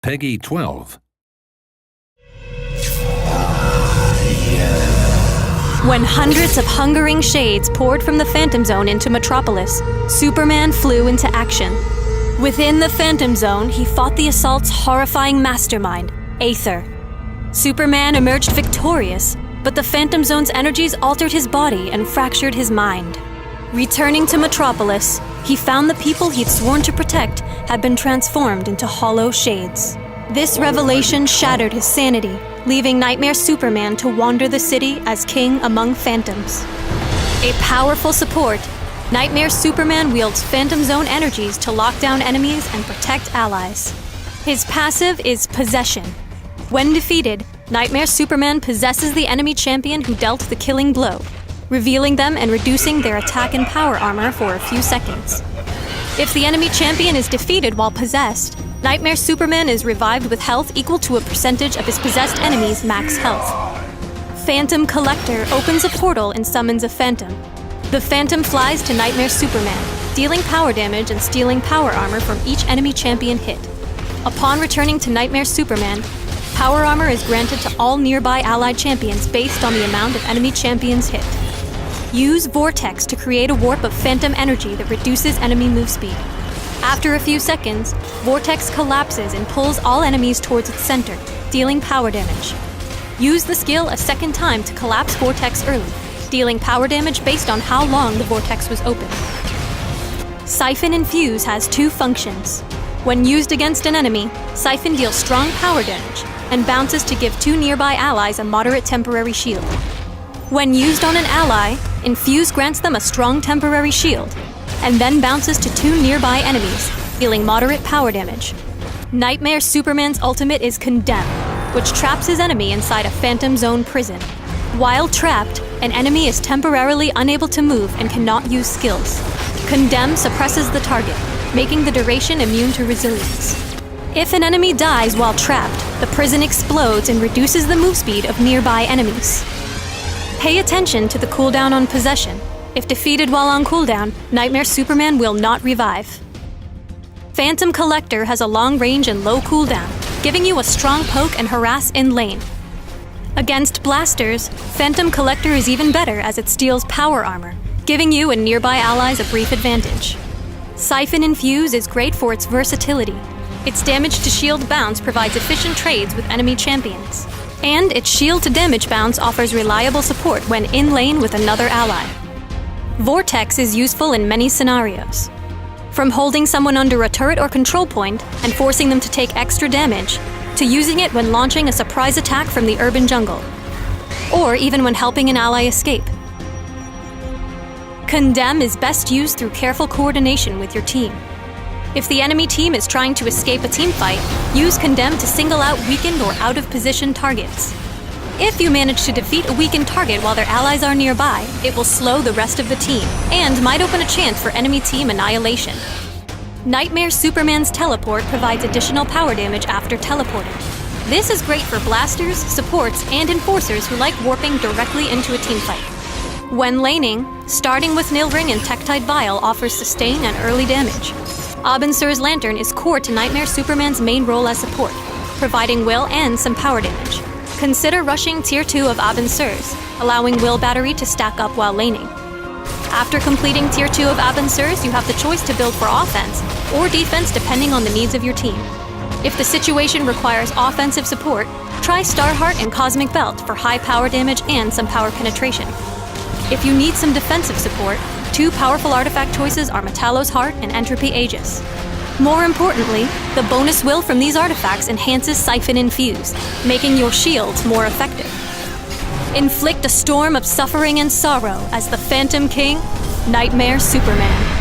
Peggy 12. When hundreds of hungering shades poured from the Phantom Zone into Metropolis, Superman flew into action. Within the Phantom Zone, he fought the assault's horrifying mastermind, Aether. Superman emerged victorious, but the Phantom Zone's energies altered his body and fractured his mind. Returning to Metropolis, he found the people he'd sworn to protect had been transformed into hollow shades. This revelation shattered his sanity, leaving Nightmare Superman to wander the city as king among phantoms. A powerful support, Nightmare Superman wields Phantom Zone energies to lock down enemies and protect allies. His passive is Possession. When defeated, Nightmare Superman possesses the enemy champion who dealt the killing blow, revealing them and reducing their attack and power armor for a few seconds. If the enemy champion is defeated while possessed, Nightmare Superman is revived with health equal to a percentage of his possessed enemy's max health. Phantom Collector opens a portal and summons a phantom. The phantom flies to Nightmare Superman, dealing power damage and stealing power armor from each enemy champion hit. Upon returning to Nightmare Superman, power armor is granted to all nearby allied champions based on the amount of enemy champions hit. Use Vortex to create a warp of phantom energy that reduces enemy move speed. After a few seconds, Vortex collapses and pulls all enemies towards its center, dealing power damage. Use the skill a second time to collapse Vortex early, dealing power damage based on how long the Vortex was open. Siphon Infuse has two functions. When used against an enemy, Siphon deals strong power damage and bounces to give two nearby allies a moderate temporary shield. When used on an ally, Infuse grants them a strong temporary shield, and then bounces to two nearby enemies, dealing moderate power damage. Nightmare Superman's ultimate is Condemn, which traps his enemy inside a Phantom Zone prison. While trapped, an enemy is temporarily unable to move and cannot use skills. Condemn suppresses the target, making the duration immune to resilience. If an enemy dies while trapped, the prison explodes and reduces the move speed of nearby enemies. Pay attention to the cooldown on Possession. If defeated while on cooldown, Nightmare Superman will not revive. Phantom Collector has a long range and low cooldown, giving you a strong poke and harass in lane. Against blasters, Phantom Collector is even better as it steals power armor, giving you and nearby allies a brief advantage. Siphon Infuse is great for its versatility. Its damage to shield bounce provides efficient trades with enemy champions. And its shield to damage bounce offers reliable support when in lane with another ally. Vortex is useful in many scenarios. From holding someone under a turret or control point and forcing them to take extra damage, to using it when launching a surprise attack from the urban jungle, or even when helping an ally escape. Condemn is best used through careful coordination with your team. If the enemy team is trying to escape a team fight, use Condemn to single out weakened or out-of-position targets. If you manage to defeat a weakened target while their allies are nearby, it will slow the rest of the team, and might open a chance for enemy team annihilation. Nightmare Superman's teleport provides additional power damage after teleporting. This is great for blasters, supports, and enforcers who like warping directly into a team fight. When laning, starting with Nilring and Tektite Vial offers sustain and early damage. Abin Sur's Lantern is core to Nightmare Superman's main role as support, providing will and some power damage. Consider rushing Tier 2 of Abin Sur's, allowing Will Battery to stack up while laning. After completing Tier 2 of Abin Sur's, you have the choice to build for offense or defense depending on the needs of your team. If the situation requires offensive support, try Starheart and Cosmic Belt for high power damage and some power penetration. If you need some defensive support, two powerful artifact choices are Metallo's Heart and Entropy Aegis. More importantly, the bonus will from these artifacts enhances Siphon Infuse, making your shields more effective. Inflict a storm of suffering and sorrow as the Phantom King, Nightmare Superman.